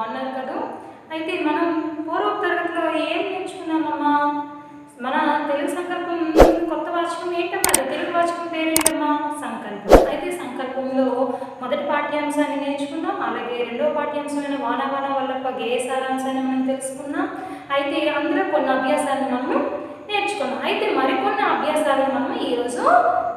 బాగున్నారు కదా. అయితే మనం పూర్వ తరగతిలో ఏం నేర్చుకున్నామమ్మా? మన తెలుగు సంకల్పం కొత్త వాచకం ఏంటమ్మా? తెలుగు వాచకం పేరేంటమ్మా? సంకల్పం. అయితే సంకల్పంలో మొదటి పాఠ్యాంశాన్ని నేర్చుకున్నాం, అలాగే రెండవ పాఠ్యాంశమైన వాన వాన వల్లప్ప గేయ సారాంశాన్ని మనం తెలుసుకున్నాం. అయితే అందులో కొన్ని అభ్యాసాలను మనం నేర్చుకున్నాం. అయితే మరికొన్ని అభ్యాసాలను మనం ఈరోజు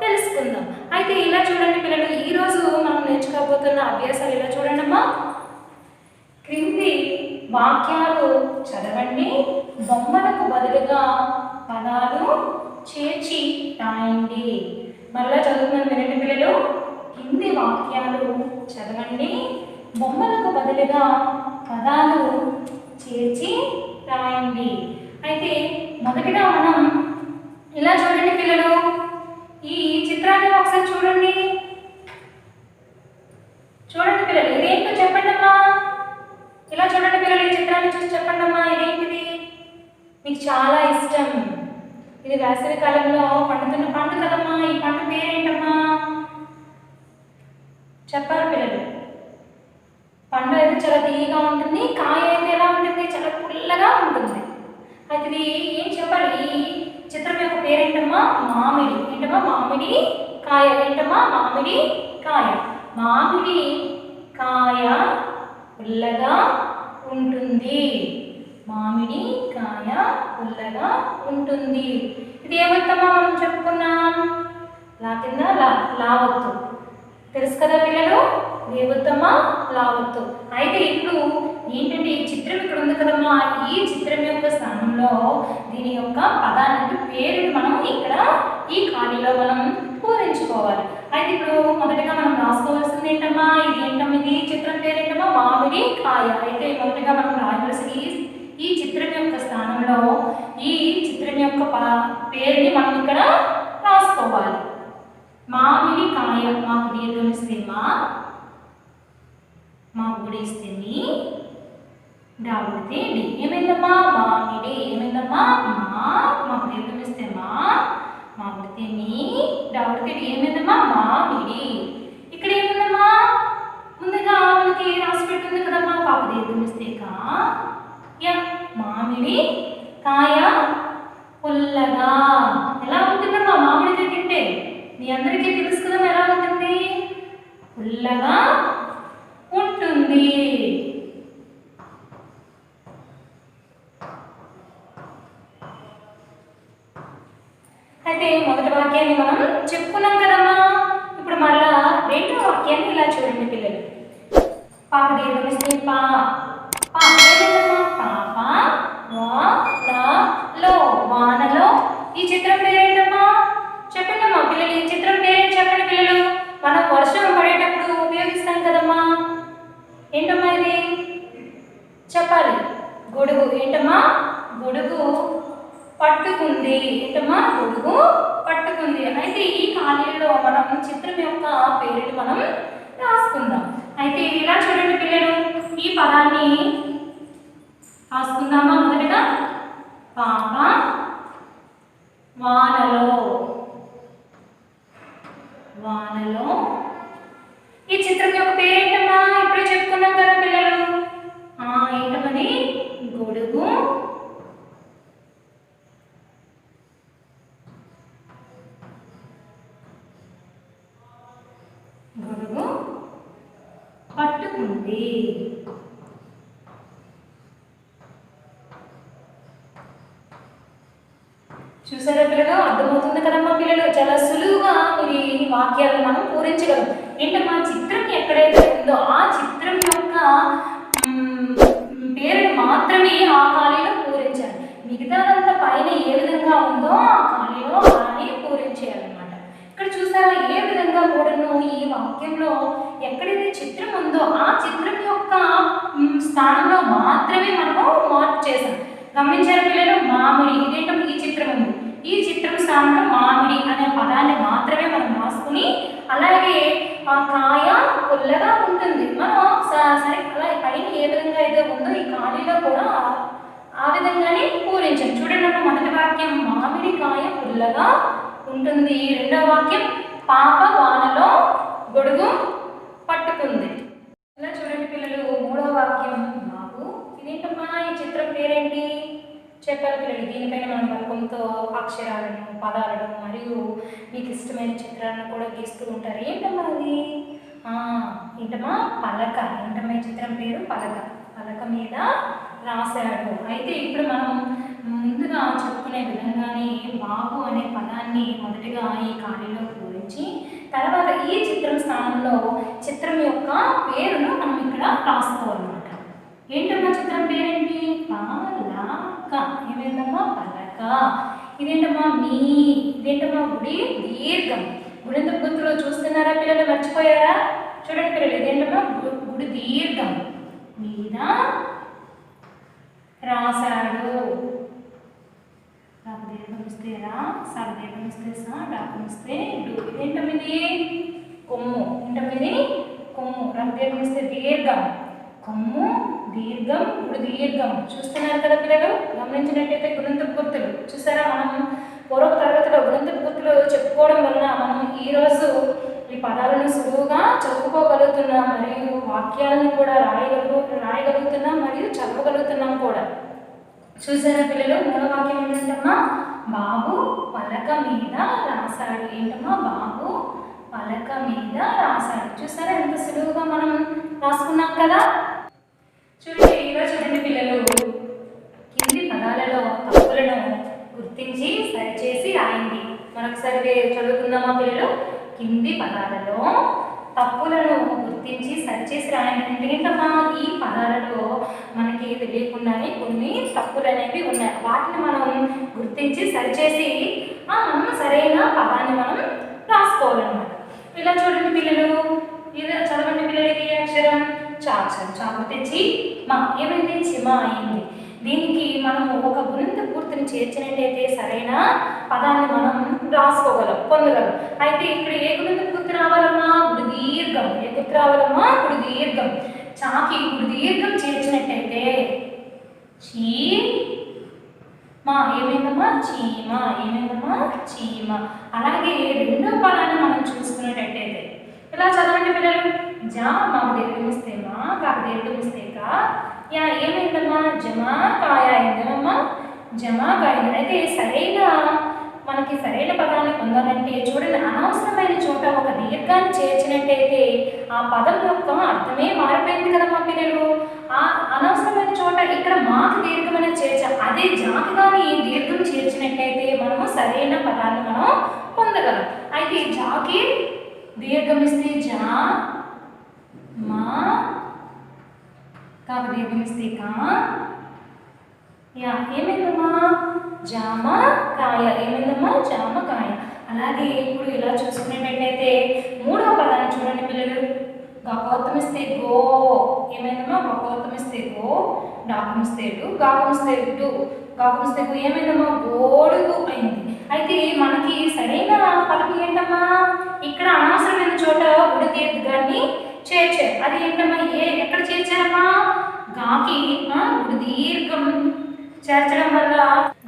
తెలుసుకుందాం. అయితే ఇలా చూడండి పిల్లలు, ఈరోజు మనం నేర్చుకోబోతున్న అభ్యాసాలు ఇలా చూడండి అమ్మా. క్రింది వాక్యాలు చదవండి, బొమ్మలకు బదులుగా పదాలు చేర్చి రాయండి. మరలా చదువుతున్నాను వినండి పిల్లలు. కింది వాక్యాలు చదవండి, బొమ్మలకు బదులుగా పదాలు చేర్చి రాయండి. అయితే మొదటిగా మనం ఇలా చూడండి పిల్లలు, ఈ చిత్రాన్ని ఒకసారి చూడండి. చూడండి పిల్లలు, ఇదేంటో చెప్పండి అమ్మా. ఇలా చూడండి పిల్లలు, ఈ చిత్రాన్ని చూసి చెప్పండి అమ్మా, ఇదేంటిది? మీకు చాలా ఇష్టం, ఇది వేసవి కాలంలో పండుతున్న పండు కదమ్మా. ఈ పండు పేరేంటమ్మా? చెప్పాలి పిల్లలు. పండు అయితే చాలా తీయగా ఉంటుంది, కాయ అయితే ఎలా ఉంటుంది? చాలా పుల్లగా ఉంటుంది. అయితే ఇది ఏం చెప్పాలి? ఈ చిత్రం యొక్క పేరేంటమ్మా? మామిడి. ఏంటమ్మా? మామిడి కాయ. ఏంటమ్మా? మామిడి కాయ. మామిడి కాయ పుల్లగా ఉంటుంది. మామిడి కాయ పుల్లగా ఉంటుంది. ఇది ఏమవుతామా మనం చెప్పుకున్నాం? లా కింద లావత్తు. తెలుసు కదా పిల్లలు, ఏమవుతామా? లావత్తు. అయితే ఇప్పుడు ఏంటంటే ఈ చిత్రం ఇక్కడ ఉంది కదమ్మా, ఈ చిత్రం యొక్క స్థానంలో దీని యొక్క పదానికి పేరుని మనం ఇక్కడ ఈ ఖాళీలో మనం పూరించుకోవాలి. అయితే ఇప్పుడు మొదటిగా మనం రాసుకోవాల్సింది ఏంటమ్మా? ఇది ఏంటమ్మా? ఇది చిత్రం పేరేంటమ్మా? మామిడి కాయ. అయితే మొదటిగా మనం రాయాల్సింది ఈ చిత్రం యొక్క స్థానంలో ఈ చిత్రం యొక్క పేరుని మనం ఇక్కడ రాసుకోవాలి. మామిడి కాయ. మాకు దీర్ఘమిస్తే మాకు గుడిస్తే మీ, డావుడితే డి. ఏమైందమ్మా? మామిడి. ఏమైందమ్మా? మాకు దీర్ఘమిస్తే మామిడితే మీ, డావుడితే డి. ఏమైందమ్మా? మామిడి. ఇక్కడ ఏముందమ్మా? ముందుగా మనకి రాసి పెట్టుంది కదమ్మా, పాప దీర్ఘమిస్తే కా. మామిడి కాయ పుల్లగా. ఎలా ఉంటుందమ్మా మామిడికాయ తింటే? మీ అందరికీ తెలుసు కదా ఎలా ఉంటుంది? పుల్లగా ఉంటుంది. అయితే మొదటి వాక్యాన్ని మనం చెప్పుకున్నాం కదమ్మా. ఇప్పుడు మళ్ళా రెండో వాక్యాన్ని ఇలా చూడండి పిల్లలు. పాప దీర్ఘమిస్తే పా. పాప వానలో. వానలో. ఈ చిత్రం పేరేంటమ్మా? చెప్పండి అమ్మా పిల్లలు, ఈ చిత్రం పేరేంటి చెప్పండి పిల్లలు. మనం వర్షం పడేటప్పుడు ఉపయోగిస్తాం కదమ్మా. ఏంటమ్మా ఇది? చెప్పాలి. గొడుగు. ఏంటమ్మా? గొడుగు పట్టుకుంది. ఏంటమ్మా? గొడుగు పట్టుకుంది. అయితే ఈ ఖాళీలో మనం చిత్రం యొక్క పేరుని మనం రాసుకుందాం. అయితే ఇలా చూడండి పిల్లలు, ఈ పదాన్ని రాసుకుందామా? మొదటగా పాప వానలో. వానలో. ఈ చిత్రం యొక్క పేరేంటమ్మా? ఇప్పుడే చెప్పుకున్నాం కదా పిల్లలు. ఏంటమ్మది? గొడుగు. గొడుగు పట్టుకుంది. చూసారా పిల్లలు? అర్థమవుతుంది కదమ్మా పిల్లలు. చాలా సులువుగా మీరు ఈ వాక్యాలను మనం పూరించగలం. ఏంటమ్మా? చిత్రం ఎక్కడైతే ఉందో ఆ చిత్రం యొక్క పేరుని మాత్రమే ఆ ఖాళీలో పూరించాలి. మిగతాదంతా పైన ఏ విధంగా ఉందో ఆ ఖాళీలో అలానే పూరించేయాలన్నమాట. ఇక్కడ చూసారా ఏ విధంగా కూడాను ఈ వాక్యంలో ఎక్కడైతే చిత్రం ఉందో ఆ చిత్రం యొక్క స్థానంలో మాత్రమే మనము మార్పు చేసాం. గమనించారు పిల్లలు? మామిడి. ఇదేంటో ఈ చిత్రం ఉంది, ఈ చిత్రం స్థానంలో మామిడి అనే పదాన్ని మాత్రమే మనం రాసుకుని, అలాగే ఆ కాయ పుల్లగా ఉంటుంది మనం సరే అలా పైన ఏ విధంగా అయితే ఉందో ఈ ఖాళీలో కూడా ఆ విధంగానే పూరించాం. చూడండి అన్న మొదటి వాక్యం మామిడి కాయ పుల్లగా ఉంటుంది. రెండవ వాక్యం పాప వానలో గొడుగు పట్టుకుంది. ఇలా చూడండి పిల్లలు. మూడవ వాక్యం దీనిపైన మనం బలపంతో అక్షరాలను పదాలను మరియు మీకు ఇష్టమైన చిత్రాలను కూడా గీస్తూ ఉంటారు. ఏంటమ్మా అది? ఏంటమ్మా పలక. ఏంటమ్మా ఈ చిత్రం పేరు? పలక. పలక మీద రాశాడు. అయితే ఇప్పుడు మనం ముందుగా చెప్పుకునే విధంగానే బాబు అనే పదాన్ని మొదటిగా ఈ ఖాళీలో పూరించి తర్వాత ఈ చిత్రం స్థానంలో చిత్రం యొక్క పేరును మనం ఇక్కడ రాసుకోవాలన్నమాట. ఏంటమ్మా చిత్రం పేరేంటి? పలక. ఏమైందమ్మా? పలక. ఇదేంటమ్మా? ఇదేంటమ్మా? గుడి దీర్ఘం. గుడింతపు గుర్తులో చూస్తున్నారా పిల్లలు? మర్చిపోయారా? చూడండి పిల్లలు, ఇదేంటమ్మా? గుడి దీర్ఘం మీద రాశాడు. దీర్ఘం ఇస్తే రా, సార్ దీర్ఘం ఇస్తే సా, డాకం ఇస్తే డు. ఇదేంటమిది? కొమ్ము. ఏంటమిది? కొమ్ము. రంగు దీర్ఘం ఇస్తే దీర్ఘం. కొమ్ము దీర్ఘం, గుడి దీర్ఘం. చూస్తున్నారు కదా పిల్లలు? గమనించినట్టయితే గుణింతపు గుర్తులు చూసారా? మనం పూర్వ తరగతిలో గుణింతపు గుర్తులు చెప్పుకోవడం వలన మనం ఈరోజు ఈ పదాలను సులువుగా చదువుకోగలుగుతున్నాం మరియు వాక్యాలను కూడా రాయగలుగుతున్నాం మరియు చదవగలుగుతున్నాం కూడా. చూసారా పిల్లలు? మూల వాక్యం ఏంటమ్మా? బాబు పలక మీద రాశాడు. ఏంటమ్మా? బాబు పలక మీద రాశాడు. చూసారా ఎంత సులువుగా మనం రాసుకున్నాం కదా? చూడండి, ఈరోజు చూడండి పిల్లలు, కింది పదాలలో తప్పులను గుర్తించి సరిచేసి రాయండి. మరొకసారి చదువుకుందామా పిల్లలు? కింది పదాలలో తప్పులను గుర్తించి సరిచేసి రాయండి. ఏంటమ్మా? ఈ పదాలలో మనకి తెలియకుండానే కొన్ని తప్పులు అనేవి ఉన్నాయి. వాటిని మనం గుర్తించి సరిచేసి మనం సరైన పదాన్ని మనం రాసుకోవాలన్నమాట. ఇలా చూడండి పిల్లలు, ఇది చదవండి పిల్లలు. ఇది అక్షరం చాక్షరం. చాకు తెచ్చి మా. ఏమైంది? చిమ అయింది. దీనికి మనము ఒక గుణింత గుర్తుని చేర్చినట్టయితే సరైన పదాన్ని మనం రాసుకోగలం, పొందగలం. అయితే ఇక్కడ ఏ గుణింత గుర్తు రావాలమ్మా? గుడి దీర్ఘం. ఏ గుర్తు రావాలమ్మా? గుడి దీర్ఘం. చాకి గుడి దీర్ఘం చేర్చినట్టయితే చీ మా. ఏమైందమ్మా? చీమ. ఏమైందమ్మా? చీమ. అలాగే రెండో పదాన్ని మనం చూసుకున్నట్టయితే ఇలా చదవండి పిల్లలు. జా మాకు దీర్ఘం ఇస్తే మా, కాకు దీర్ఘం ఇస్తే కా. యా ఏమైందమ్మా? జమా కాయ అయిందమ్మా. జమా కాయ. అయితే మనకి సరైన పదాన్ని పొందాలంటే చూడండి, అనవసరమైన చోట ఒక దీర్ఘాన్ని చేర్చినట్టయితే ఆ పదం యొక్క అర్థమే మారిపోయింది కదమ్మా పిల్లలు. ఆ అనవసరమైన చోట ఇక్కడ మాకు దీర్ఘమైన చేర్చాం. అదే జాకి కానీ దీర్ఘం చేర్చినట్టయితే మనము సరైన పదాన్ని మనం పొందగలం. అయితే జాకి దీర్ఘం ఇస్తే జా మా, కాకు దీర్ఘం ఇస్తే కా. యా ఏమైందమ్మా? జామకాయ. ఏమైందమ్మా? జామకాయ. అలాగే ఇప్పుడు ఇలా చూసుకునేటట్టయితే మూడవ పదాన్ని చూడండి పిల్లలు. గకోత్తమిస్తే గో. ఏమైందమ్మా? గకోత్తమిస్తే గో, డాకమిస్తే డు, గాకమిస్తే డు. గాకమిస్తే గు. ఏమైందమ్మా? గోడుగు అయింది. అయితే మనకి సరైన పదం ఏంటమ్మా? ఇక్కడ అనవసరమైన చోట గుడి దీర్ఘాన్ని చేర్చారు. అది ఏంటమ్మా? ఎక్కడ చేర్చారమ్మా? గాకి గుడి దీర్ఘం చేర్చడం వల్ల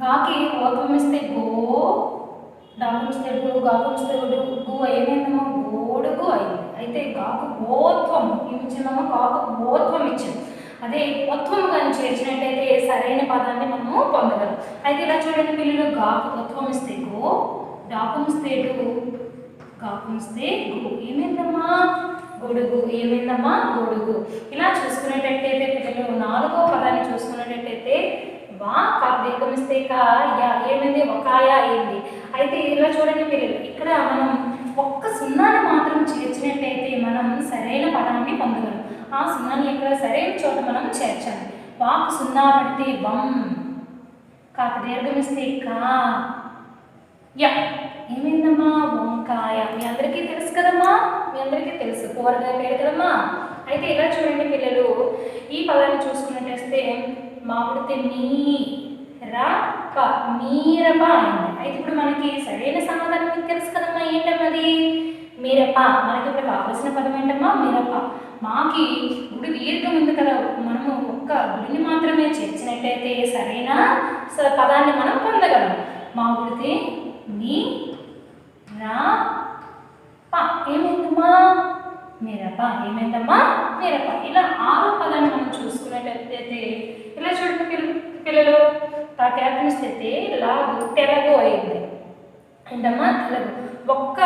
గాకి ఓత్వమిస్తే గో, డాకమిస్తే డు, గాకమిస్తే గు. ఏమైందమ్మా? గోడుగు అయింది. అయితే గాకు ఓత్వం ఏమిచ్చిందమ్మా? గాకు ఓత్వం ఇచ్చింది. అదే ఓత్వం కానీ చేర్చినట్టయితే సరైన పదాన్ని మనము పొందగలం. అయితే ఇలా చూడండి పిల్లలు, గాకు ఓత్వం ఇస్తే గో, డాకమిస్తే డు, గాకమిస్తే గు. ఏమైందమ్మా? గొడుగు. ఏమైందమ్మా? గొడుగు. ఇలా చూసుకునేటట్టయితే పిల్లలు నాలుగో పదాన్ని చూసుకునేటట్టయితే వా, కాకు దీర్ఘం ఇస్తే కా, యా ఏమైంది? ఒకాయ అయింది. అయితే ఇలా చూడండి పిల్లలు, ఇక్కడ మనం ఒక్క సున్నాన్ని మాత్రం చేర్చినట్టయితే మనం సరైన పదాన్ని పొందగలం. ఆ సున్నాన్ని ఎక్కడ సరైన చోట మనం చేర్చాలి. వాకు సున్నా పడితే వం, కాకు దీర్ఘం ఇస్తే కా, యా ఏమైందమ్మా? వంకాయ. మీ అందరికీ తెలుసు కదమ్మా? మీ అందరికీ తెలుసు కూరగాయ పేరు కదమ్మా. అయితే ఇలా చూడండి పిల్లలు, ఈ పదాన్ని చూసుకున్నట్టయితే మామిడితే మీరప అయింది. అయితే ఇప్పుడు మనకి సరైన సమాధానం మీకు తెలుసు కదమ్మా? ఏంటమ్మది? మిరప. మనకి ఇప్పుడు కావలసిన పదం ఏంటమ్మా? మిరప. మాకి గుడి దీర్ఘం ఉంది కదా, మనము ఒక్క గుడిని మాత్రమే చేర్చినట్టయితే సరైన పదాన్ని మనం పొందగలం. మామిడితే మీ రా ప. ఏమైందమ్మా? మిరప. ఏమైందమ్మా? మిరప. ఇలా ఆరో పదాన్ని మనం చూసుకున్నట్టయితే ఇలా చూడండి పిల్లలు, తాకేతమిస్తే లాగు తెలుగు అయింది. ఏంటమ్మా తెలుగు. ఒక్క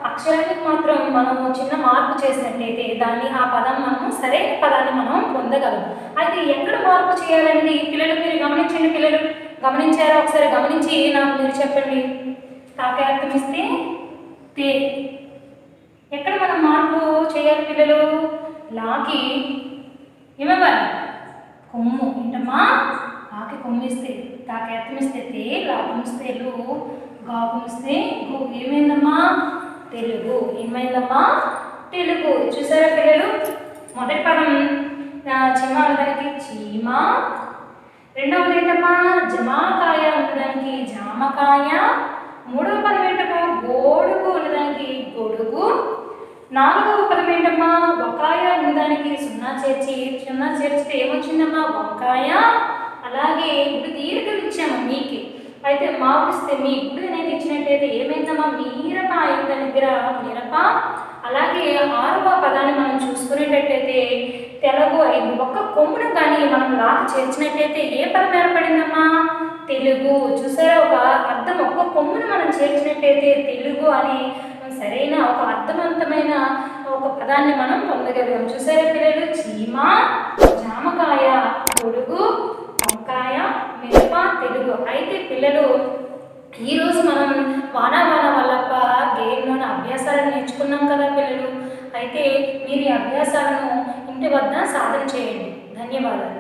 అక్షరానికి మాత్రం మనము చిన్న మార్పు చేసినట్లయితే దాన్ని ఆ పదం మనము సరైన పదాన్ని మనం పొందగలం. అయితే ఎక్కడ మార్పు చేయాలనేది పిల్లలు మీరు గమనించండి. పిల్లలు గమనించారా? ఒకసారి గమనించి నాకు మీరు చెప్పండి. తాకేతమిస్తే తే ఎక్కడ మనం మార్పు చేయాలి పిల్లలు? లాకి ఏమవ్వాలి? కొమ్ము. ఏంటమ్మా? లాకి కొమ్మిస్తే తాకేతమిస్తే తే, లాగుమిస్తే లు, గాగుమిస్తే గు. ఏమైందమ్మా? తెలుగు. ఏమైందమ్మా? తెలుగు. చూసారా పిల్లలు? మొదటి పదం చీమ అనడానికి చీమ. రెండవది ఏంటమ్మా? జమాకాయ అనడానికి జామకాయ. మూడవ పదం ఏంటమ్మా? గోడుగు అనడానికి గొడుగు. నాలుగవ పదం ఏంటమ్మా? వకాయ అనడానికి సున్నా చేర్చితే ఏమొచ్చిందమ్మా? వంకాయ. అలాగే ఇప్పుడు దీర్ఘం ఇచ్చాము మీకి. అయితే మాపిస్తే మీ గుడి అనేది ఇచ్చినట్టయితే ఏమైందమ్మా? మీరప అయింది దగ్గర మిరప. అలాగే ఆరవ పదాన్ని మనం చూసుకునేటట్టయితే తెలుగు అయింది. ఒక్క కొమ్మును కానీ మనం లాగా చేర్చినట్టయితే ఏ పదం ఏర్పడిందమ్మా? తెలుగు. చూసారా? ఒక అర్థం ఒక్క కొమ్మును మనం చేర్చినట్టయితే తెలుగు అని సరైన ఒక అర్థవంతమైన ఒక పదాన్ని మనం పొందగలిగాం. చూసారా పిల్లలు? చీమ, జామకాయ, గొడుగు, వంకాయ, మిరప, తెలుగు. అయితే పిల్లలు ఈరోజు మనం వాన వల్లప్ప గేమ్లోని అభ్యాసాలను నేర్చుకున్నాం కదా పిల్లలు. అయితే మీరు ఈ అభ్యాసాలను ఇంటి వద్ద సాధన చేయండి. ధన్యవాదాలు.